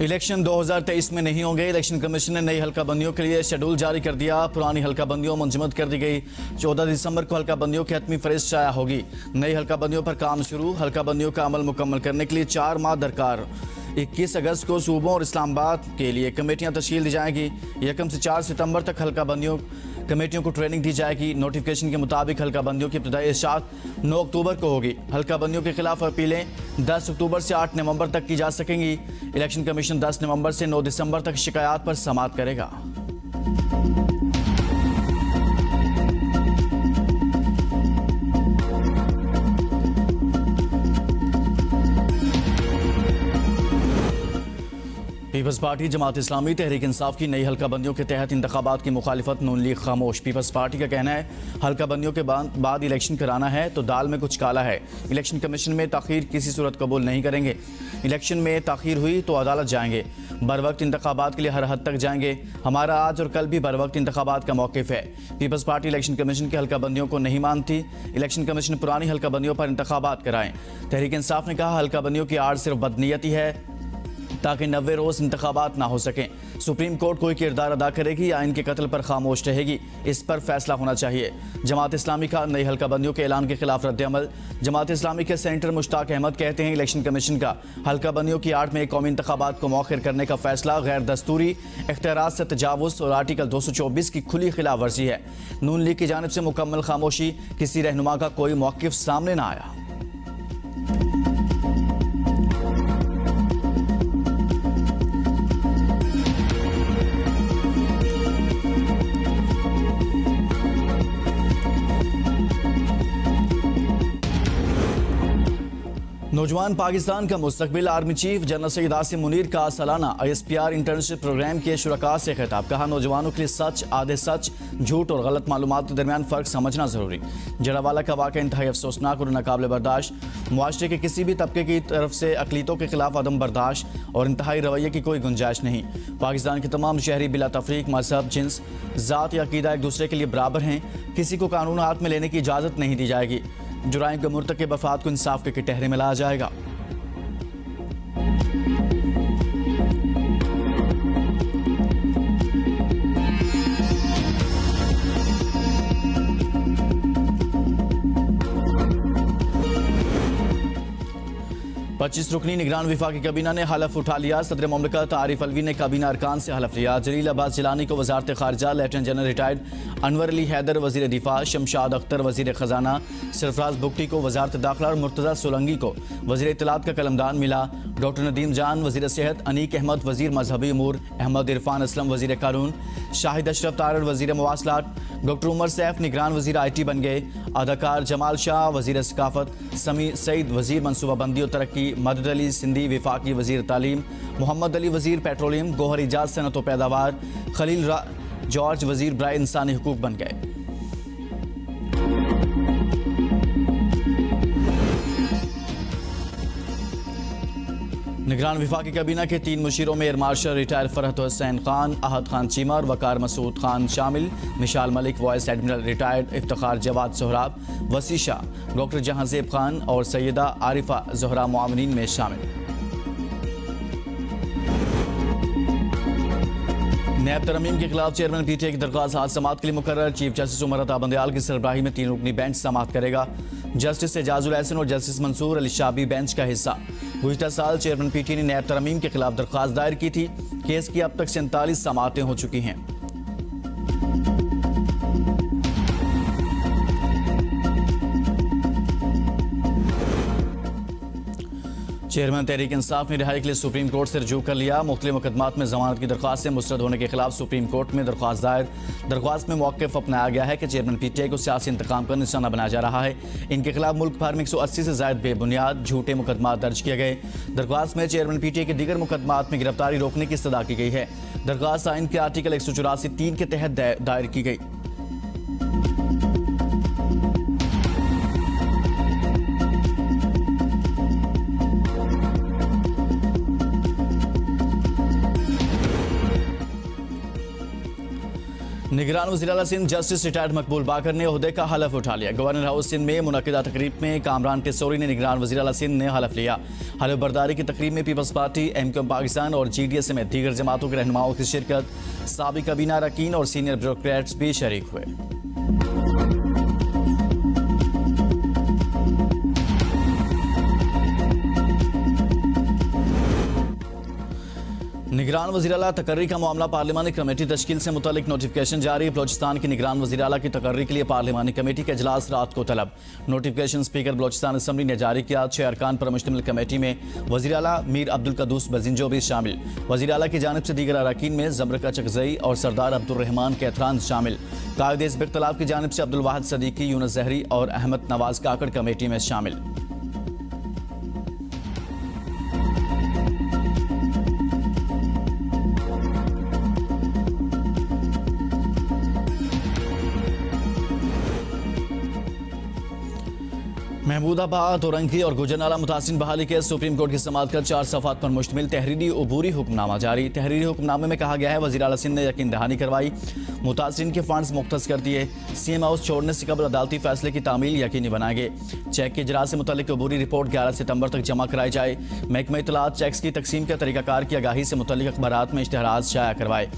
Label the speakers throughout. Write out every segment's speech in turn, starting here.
Speaker 1: Election 2023 में नहीं होंगे। इलेक्शन कमीशन ने नई हल्काबंदियों के लिए शेड्यूल जारी कर दिया। पुरानी हल्काबंदियों मुंजमद कर दी गई। 14 दिसंबर को हल्काबंदियों की हतमी फहरिस्त शाया होगी। नई हल्काबंदियों पर काम शुरू। हल्काबंदियों का अमल मुकम्मल करने के लिए 4 माह दरकार। 21 अगस्त को सूबों और इस्लामाबाद के लिए कमेटियां तश्कील दी जाएंगी। 1 से 4 सितंबर तक हल्काबंदियों कमेटियों को ट्रेनिंग दी जाएगी। नोटिफिकेशन के मुताबिक हल्काबंदियों की इब्तिदाई इशाअत 9 अक्टूबर को होगी। हल्काबंदियों के खिलाफ अपीलें 10 अक्टूबर से 8 नवंबर तक की जा सकेंगी। इलेक्शन कमीशन 10 नवंबर से 9 दिसंबर तक शिकायत पर समाअत करेगा। पीपल्स पार्टी, जमात इस्लामी, तहरीक इंसाफ की नई हल्काबंदियों के तहत इंतखाबात की मुखालिफत नून लीग खामोश। पीपल्स पार्टी का कहना है हल्काबंदियों के बाद इलेक्शन कराना है तो दाल में कुछ काला है। इलेक्शन कमीशन में ताखीर किसी सूरत कबूल नहीं करेंगे। इलेक्शन में ताखीर हुई तो अदालत जाएंगे। बर वक्त इंतखाबात के लिए हर हद तक जाएंगे। हमारा आज और कल भी बर वक्त इंतखाबात का मौक़िफ़ है। पीपल्स पार्टी इलेक्शन कमीशन की हल्काबंदियों को नहीं मानती। इलेक्शन कमीशन पुरानी हल्काबंदियों पर इंतखाबात कराएं। तहरीक इंसाफ ने कहा हल्काबंदियों की आड़ सिर्फ बदनीयती है ताकि 90 रोज़ इंतखाबात ना हो सकें। सुप्रीम कोर्ट कोई किरदार अदा करेगी या इनके कत्ल पर खामोश रहेगी, इस पर फैसला होना चाहिए। जमात इस्लामी का नई हल्काबंदियों के ऐलान के खिलाफ रद्द-ए-अमल। जमात इस्लामी के सेनेटर मुश्ताक अहमद कहते हैं इलेक्शन कमीशन का हल्काबंदियों की आड़ में कौमी इंतखाबात को मौखिर करने का फैसला गैर दस्तूरी, इख्तियारात से तजावुज़ और आर्टिकल 224 की खुली खिलाफ वर्जी है। नून लीग की जानिब से मुकम्मल खामोशी, किसी रहनुमा का कोई मौक़िफ़ सामने ना आया। नौजवान पाकिस्तान का मुस्तकबिल army chief general Syed Asim Munir का सालाना ISPR इंटर्नशिप प्रोग्राम के शुरका से खिताब। कहा नौजवानों के लिए सच, आधे सच, झूठ और गलत मालूमात के दरमियान फ़र्क समझना ज़रूरी। जड़ावाला का वाक़या इंतहाई अफसोसनाक और नाकाबिल बर्दाश्त। मुआशरे के किसी भी तबके की तरफ से अक़लियतों के खिलाफ अदम बर्दाश्त और इंतहाई रवैये की कोई गुंजाइश नहीं। पाकिस्तान के तमाम शहरी बिला तफरीक मजहब, जिन्स, ज़ात या अक़ीदा एक दूसरे के लिए बराबर हैं। किसी को कानून हाथ में लेने की इजाज़त नहीं दी जाएगी। जुराइम के मुर्तकिब अफराद को इंसाफ के कटहरे में लाया जाएगा। पच्चीस रुकनी निगरान विफाकी काबीना ने हलफ उठा लिया। सदर मुमलिकत आरिफ अलवी ने काबीना अरकान से हलफ लिया। जलील अब्बास जिलानी को वजारत खारजा, lieutenant general retired Anwar Ali Haider वजीर दिफा, शमशाद अख्तर वजीर खजाना, सरफराज बुगटी को वजारत दाखिला और मुर्तज़ा सोलंगी को वजीर इत्तलात का कलमदान मिला। डॉक्टर नदीम जान वजीर सेहत, अनीक अहमद वजीर मजहबी अमूर, अहमद इरफान असलम वजीर कानून, शाहिद अशरफ तारड़ वजीर मवासलात, डॉक्टर उमर सैफ निगरान वजीर IT बन गए। अदाकार जमाल शाह वजीर सकाफत, समी सईद वजीर मनसूबाबंदी और तरक्की, मदद अली सिंधी विफाकी वजीर तालीम, मोहम्मद अली वजीर पेट्रोलियम, गोहर इजाज सनत व पैदावार, खलील जॉर्ज वजीर बराए इंसानी हुकूक बन गए। निगरान विफाकी काबीना के 3 मुशीरों में air marshal retire Farhat Hussain Khan, Ahad Khan Cheema, Waqar Masood Khan शामिल। Mishal Malik vice admiral retired, Iftikhar Jawad Sohrab, Wasi Shah, doctor Jahanzeb Khan और सैयदा आरिफा जोहरा मुआवनीन में शामिल। नैब तरमीम के खिलाफ चेयरमैन PTA की दरख्वास्त आज समाअत के लिए मुकर्रर। चीफ जस्टिस उमर अता बंदयाल की सरबराही में 3 रुकनी बेंच समाअत करेगा। जस्टिस एजाजुल एहसन और जस्टिस मंसूर अली शाबी बेंच का हिस्सा। गुज़िश्ता साल चेयरमैन PTA ने नैब तरमीम के खिलाफ दरख्वास्त दायर की थी। केस की अब तक 47 समाअतें हो चुकी हैं। चेयरमैन तहरीक इंसाफ ने रिहाई के लिए सुप्रीम कोर्ट से रजू कर लिया। मुख्तलिफ मुकदमात में जमानत की दरख्वास्त से मुस्तरद होने के खिलाफ सुप्रीम कोर्ट में दरख्वास्त दायर। दरख्वास्त में मौक़िफ़ अपनाया गया है कि चेयरमैन PTA को सियासी इंतकाम का निशाना बनाया जा रहा है। इनके खिलाफ मुल्क भर में 180 से ज़ायद बेबुनियाद झूठे मुकदमात दर्ज किए गए। दरख्वास्त में चेयरमैन PTA के दीगर मुकदमात में गिरफ्तारी रोकने की इस्तदा की गई है। दरख्वास्त आइन के आर्टिकल 184(3) के तहत दायर की गई। निगरान वज़ीर आला सिंध जस्टिस रिटायर्ड मकबूल बाकर ने ओहदे का हलफ उठा लिया। गवर्नर हाउस सिंध में मुनक़िदा तकरीब में कामरान टेसोरी ने निगरान वज़ीर आला सिंध ने हलफ लिया। हलफ बर्दारी की तकरीब में पीपल्स पार्टी, एमक्यूएम पाकिस्तान और GDS समेत दीगर जमातों के रहनुमाओं की शिरकत, साबिक़ काबीना अरकान और सीनियर ब्यूरोक्रेट्स भी शरीक हुए। निगरान वज़ीर आला तकर्री का मामला पार्लिमानी कमेटी तश्कील से मुतल्लिक नोटिफिकेशन जारी। बलोचिस्तान की निगरान वज़ीर आला की तकर्री के लिए पार्लिमानी कमेटी का इजलास रात को तलब। नोटिफिकेशन स्पीकर बलोचिस्तान असम्बली ने जारी किया। 6 अरकान पर मुश्तमिल कमेटी में वज़ीर आला मीर अब्दुल कदूस बजिंजो भी शामिल। वज़ीर आला की जानिब से दीगर अरकान में ज़मरक अचकज़ई और सरदार अब्दुर्रहमान कैथरान शामिल। कायदे हिज़्ब इख्तिलाफ की जानिब से अब्दुल वाहिद सदीकी, यूनुस ज़हरी और अहमद नवाज काकड़ कमेटी में शामिल। महमूदाबाद, औरंगी और गुजरनाला मुतासिन बहाली के सुप्रीम कोर्ट की समाअत कर 4 सफ़हात पर मुश्तमिल तहरीरी अबूरी हुक्मनामा जारी। तहरीरी हुक्मनामे में कहा गया है वज़ीर आला सिंध ने यकीन दहानी करवाई, मुतासिरीन के फंड्स मुख्तस कर दिए, CM हाउस छोड़ने से कबल अदालती फैसले की तामील यकीनी बनाएंगे। चेक के इजरा से मुतल्लिक अबूरी रिपोर्ट 11 सितंबर तक जमा कराई जाए। महकमा इत्तलात चेक्स की तकसीम के तरीक़ाकार की आगाही से मुतल्लिक अखबारात में इश्तिहारात शाया करवाए।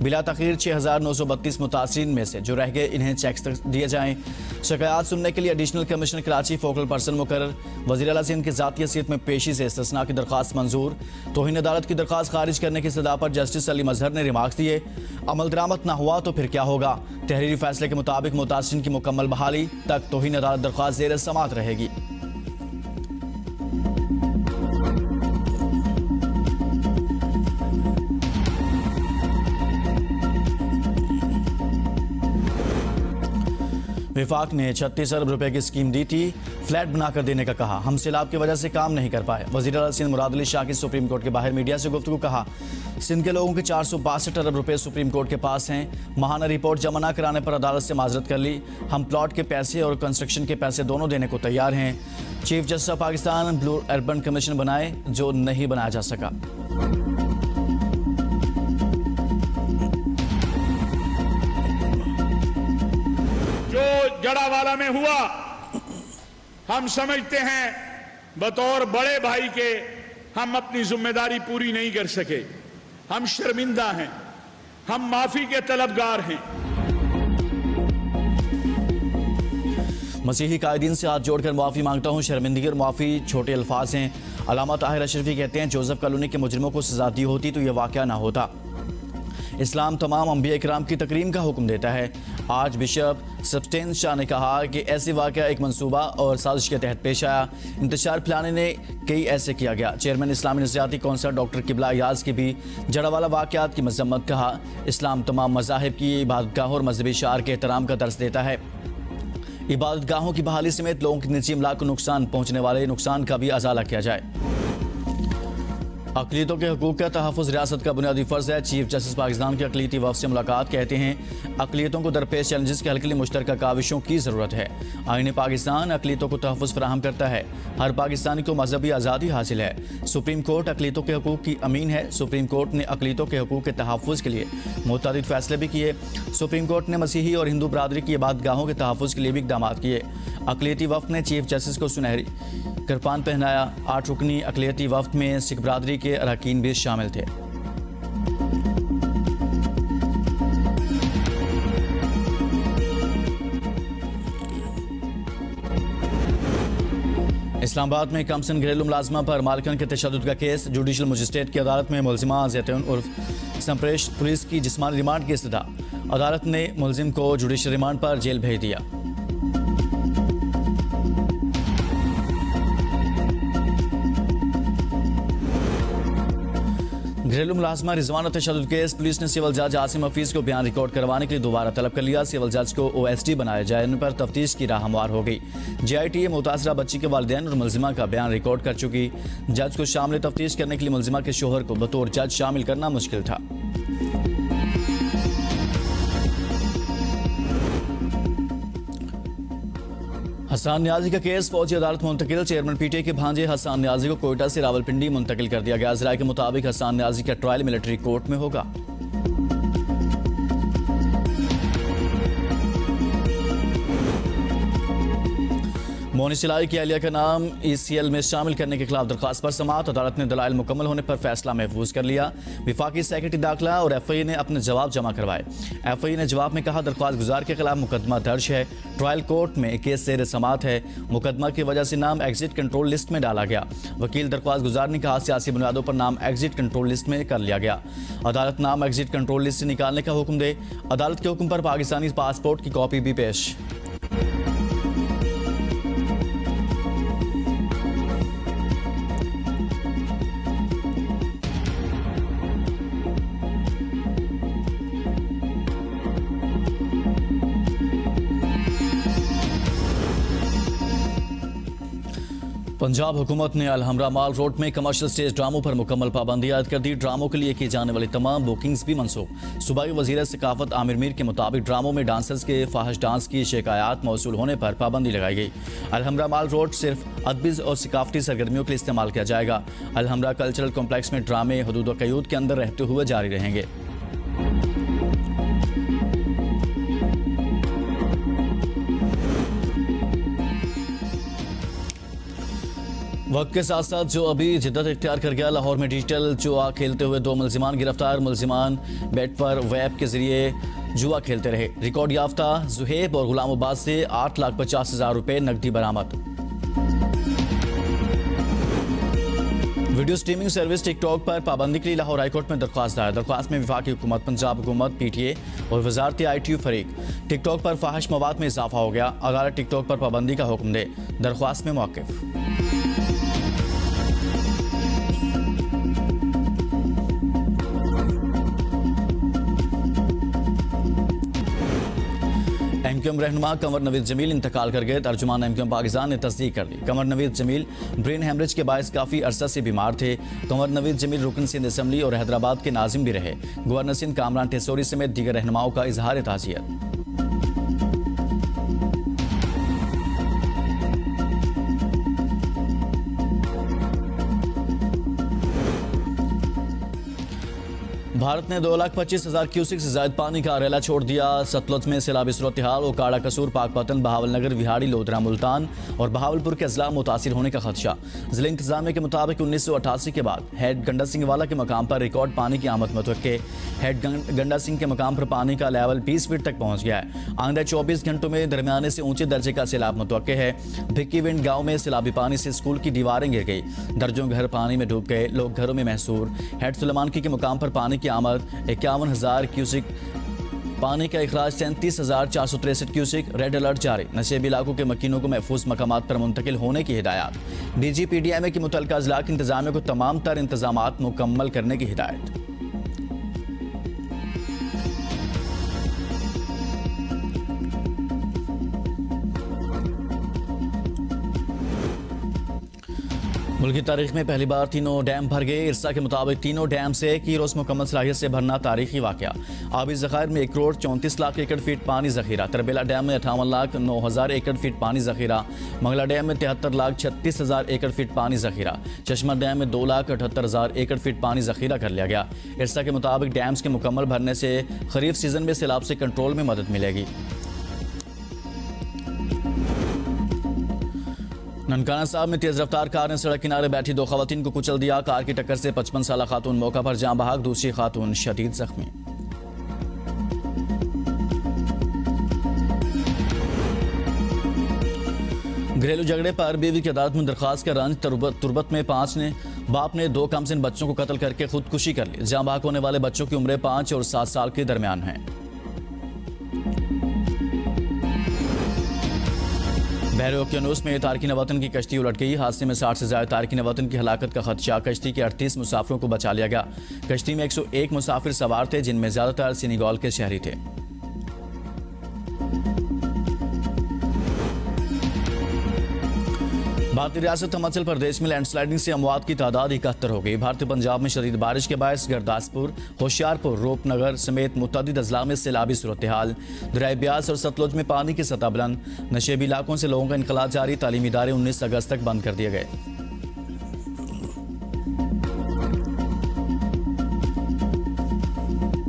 Speaker 1: बिला तख़ीर 6932 मुतासिरीन में से जो रह गए इन्हें चेक्स दिए जाएँ। शिकायत सुनने के लिए additional commissioner Karachi focal person मुकर्रर। वज़ीर आला सिंध की ज़ाती हैसियत में पेशी से इस्तिस्ना की दरख्वास्त मंजूर। तौहीन अदालत की दरख्वास्त खारिज करने की सदा पर जस्टिस अली मजहर ने रिमार्क्स दिए। अमल दरामद न हुआ तो फिर क्या होगा। तहरीरी फैसले के मुताबिक मुतासिरीन की मुकम्मल बहाली तक तौहीन अदालत दरख्वास्त ज़ेर समाअत रहेगी। विफाक ने 36 अरब रुपए की स्कीम दी थी, फ्लैट बनाकर देने का कहा। हम सैलाब की वजह से काम नहीं कर पाए। वज़ीर आला सिंध मुराद अली शाह की सुप्रीम कोर्ट के बाहर मीडिया से गुफ्तगू। कहा, सिंध के लोगों के 462 अरब रुपए सुप्रीम कोर्ट के पास हैं। माहाना रिपोर्ट जमा न कराने पर अदालत से माजरत कर ली। हम प्लॉट के पैसे और कंस्ट्रक्शन के पैसे दोनों देने को तैयार हैं। Chief justice of Pakistan blue urban commission बनाए जो नहीं बनाया जा सका।
Speaker 2: जड़ावाला में हुआ, हम समझते हैं बतौर बड़े भाई के हम अपनी जिम्मेदारी पूरी नहीं कर सके। हम शर्मिंदा हैं, हम माफी के तलबगार हैं।
Speaker 1: मसीही कायदीन से हाथ जोड़कर माफ़ी मांगता हूँ। शर्मिंदगी और माफ़ी छोटे अल्फाज हैं। अलामा ताहिर अशरफी कहते हैं जोसेफ कॉलोनी के मुजरिमों को सजा दी होती तो यह वाक़या ना होता। इस्लाम तमाम अंबिया इकराम की तकरीम का हुक्म देता है। आज बिशप सब्सटेन शाह ने कहा कि ऐसी वाक़या एक मंसूबा और साजिश के तहत पेश आया। इंतशार फैलाने ने कई ऐसे किया गया। चेयरमैन इस्लामी नज़रियाती कौंसिल डॉक्टर किबला अयाज की भी जड़ावाला वाक़यात की मजम्मत। कहा, इस्लाम तमाम मज़ाहिब की इबादतगाहों और मजहबी शार के एहतराम का दर्स देता है। इबादतगाहों की बहाली समेत लोगों की निजी अमलाक को नुकसान पहुँचने वाले नुकसान का भी अजाला किया जाए। अक़लियतों के हकूक़ का तहफ़्फ़ुज़ रियासत का बुनियादी फ़र्ज़ है। चीफ जस्टिस पाकिस्तान के अक़लियती वफ़द से मुलाकात। कहते हैं अक़लियतों को दरपेश चैलेंजेस के हल के लिए मुश्तरका काविशों की ज़रूरत है। आईन पाकिस्तान अक़लियतों को तहफ़्फ़ुज़ फ़राहम करता है। हर पाकिस्तानी को मजहबी आज़ादी हासिल है। सुप्रीम कोर्ट अक़लियतों के हकूक़ की अमीन है। सुप्रीम कोर्ट ने अक़लियतों के हकूक़ के तहफ़्फ़ुज़ के लिए मुतअद्दिद फ़ैसले भी किए। सुप्रीम कोर्ट ने मसीही और हिंदू बरादरी की इबादतगाहों के तहफ़्फ़ुज़ के लिए भी इक़दाम किए। अक़लियती वफ़द ने चीफ जस्टिस को सुनहरी किरपान पहनाया। 8 रुकनी अक़लियती वफ़द में सिख बरादरी के अरकान भी शामिल थे। इस्लामाबाद में कमसन घरेलू मुलाजमा पर मालिकन के तशद्दुद का केस। जुडिशल मजिस्ट्रेट की अदालत में मुलजिमा जैतून उर्फ संप्रेश पुलिस की जिस्मानी रिमांड की इस्तदा। अदालत ने मुलजिम को जुडिशल रिमांड पर जेल भेज दिया। घरेलू मुलाजमा रिजवाना तशद्दुद केस। पुलिस ने सिविल जज आसिम हफीज को बयान रिकॉर्ड करवाने के लिए दोबारा तलब कर लिया। सिविल जज को OSD बनाए जाने पर तफ्तीश की राह हमवार हो गई। JITA मुतासरा बच्ची के वालिदैन और मुलजिमा का बयान रिकॉर्ड कर चुकी। जज को शामिल तफ्तीश करने के लिए मुलजिमा के शोहर को बतौर जज शामिल करना मुश्किल था। हसन न्याजी का केस फौजी अदालत मुंतकिल। चेयरमैन PTA के भांजे हसन न्याजी को कोयटा से रावलपिंडी मुंतकिल कर दिया गया। ज़राए के मुताबिक हसन न्याजी का ट्रायल मिलिट्री कोर्ट में होगा। मोनी सिलाई की अहलिया का नाम ECL में शामिल करने के खिलाफ दरख्वास्त पर समाअत। अदालत ने दलाइल मुकम्मल होने पर फैसला महफूज कर लिया। विफाकी सेक्रेटरी दाखिला और FI ने अपने जवाब जमा करवाए। FI ने जवाब में कहा, दरख्वास्त गुजार के खिलाफ मुकदमा दर्ज है। ट्रायल कोर्ट में केस से समाअत है। मुकदमा की वजह से नाम एग्जिट कंट्रोल लिस्ट में डाला गया। वकील दरख्वास्त गुजार ने कहा, सियासी बुनियादों पर नाम एग्जिट कंट्रोल लिस्ट में कर लिया गया। अदालत नाम एग्जिट कंट्रोल लिस्ट से निकालने का हुक्म दे। अदालत के हुक्म पर पाकिस्तानी पासपोर्ट की कॉपी भी पेश। पंजाब हुकूमत ने अलहमरा माल रोड में कमर्शियल स्टेज ड्रामों पर मुकम्मल पाबंदी आयद कर दी। ड्रामों के लिए की जाने वाली तमाम बुकिंग्स भी मनसूख। सूबाई वजीर सकाफत आमिर मीर के मुताबिक ड्रामों में डांसर्स के फाहिश डांस की शिकायत मौसूल होने पर पाबंदी लगाई गई। अलहमरा माल रोड सिर्फ अदबी और सकाफती सरगर्मियों के लिए इस्तेमाल किया जाएगा। अलहमरा कल्चरल कॉम्प्लेक्स में ड्रामे हदूद व क़यूद के अंदर रहते हुए जारी रहेंगे। वक्त के साथ साथ जो अभी जिद्दत इख्तियार कर गया, लाहौर में डिजिटल जुआ खेलते हुए 2 मुलजिमान गिरफ्तार। मुलजिमान बेट पर वेब के जरिए जुआ खेलते रहे। रिकॉर्ड याफ्ता जुहेब और गुलामाबाद से 8,50,000 रुपये नकदी बरामद। वीडियो स्ट्रीमिंग सर्विस टिकटॉक पर पाबंदी के लिए लाहौर हाईकोर्ट में दरख्वास्त दायर। दरख्वास्त में वफाकी हुकूमत, पंजाब हुकूमत, PTA और वजारत ITU फरीक। टिकटॉक पर फाहिश मवाद में इजाफा हो गया। अदालत टिकटॉक पर पाबंदी का हुक्म दे। दरख्वास्त में मौक़िफ़। MQM रहनुमा कंवर नवीद जमील इंतकाल कर गए। तर्जुमान MQM पाकिस्तान ने तस्दीक कर दी। कंवर नवीद जमील ब्रेन हेमरेज के बायस काफ़ी अरसा से बीमार थे। कंवर नवीद जमील रुकन सिंध असम्बली और हैदराबाद के नाजिम भी रहे। गवर्नर सिंध कामरान टेसोरी समेत दीगर रहनुमाओं का इजहार ताज़ियत। भारत ने 2,25,000 क्यूसिक से ज्यादा पानी का रेला छोड़ दिया। सतलुज में सैलाबी सूरत हाल और काड़ा कसूर, पाकपतन, बहावलनगर, विहाड़ी, लोधरा, मुल्तान और बहावलपुर के अजला मुतासिर होने का खदशा। जिला इंतजामिया के मुताबिक 1988 के बाद हेड गंडा सिंह वाला के मकाम पर रिकॉर्ड पानी की आमद मुतवक्के। हेड गंडा सिंह के मकाम पर पानी का लेवल 20 फीट तक पहुंच गया है। आइंदा 24 घंटों में दरमियाने से ऊंचे दर्जे का सैलाब मुतवक्के है। भिक्की विंड गाँव में सैलाबी पानी से स्कूल की दीवारें गिर गई। दर्जों घर पानी में डूब गए। लोग घरों में महसूर। हेड सुलेमान के मकाम पर पानी की आमद 51,000 क्यूसिक। पानी का अखराज 37,463 क्यूसिक। रेड अलर्ट जारी। नशेबी इलाकों के मकीनों को महफूज मकामात पर मुंतकिल होने की हिदायत। DG-PDMA की मुतल्लिका अजला की इंतजामिया को तमाम तर इंतजामात मुकम्मल करने की हिदायत। मुल्क की तारीख में पहली बार तीनों डैम भर गए। इरसा के मुताबिक तीनों डैम से एक ही रोज मुकम्मल सलाहियत से भरना तारीखी वाकया। आबी ज़खायर में 1,34,00,000 एकड़ फीट पानी जखीरा। तरबेला डैम में 58,09,000 एकड़ फीट पानी जखीरा। मंगला डैम में 73,36,000 एकड़ फीट पानी जखीरा। चश्मा डैम में 2,78,000 एकड़ फीट पानी जखीरा कर लिया गया। इरसा के मुताबिक डैम्स के मुकम्मल भरने से खरीफ सीजन में सैलाब से कंट्रोल में मदद मिलेगी। ननकाना साहब में तेज रफ्तार कार ने सड़क किनारे बैठी 2 खवातीन को कुचल दिया। कार की टक्कर से 55 साला खातून मौका पर जान बहक, दूसरी खातून शदीद जख्मी। घरेलू झगड़े पर बीवी की अदालत में दरखास्त का रंज। तुरबत में बाप ने 2 कमसिन बच्चों को कत्ल करके खुदकुशी कर ली। जान बहक होने वाले बच्चों की उम्रें 5 और 7 साल के दरमियान हैं। बहर-ए-ओकियानूस में तारकीन वतन की कश्ती उलट गई। हादसे में 60 से ज्यादा तारकीन वतन की हलाकत का खदशा। कश्ती के 38 मुसाफिरों को बचा लिया गया। कश्ती में 101 मुसाफिर सवार थे, जिनमें ज्यादातर सेनेगल के शहरी थे। भारतीय रियासत हिमाचल प्रदेश में लैंडस्लाइडिंग से अमवात की तादाद 71 हो गई। भारतीय पंजाब में शदीद बारिश के बायस गुरदासपुर, होशियारपुर, रूपनगर समेत मुतअद्दिद अजला में सैलाबी सूरत हाल। दरियाए ब्यास और सतलुज में पानी की सतह बुलंद। नशेबी इलाकों से लोगों का इनकला जारी। तालीमी इदारे 19 अगस्त तक बंद कर दिए गए।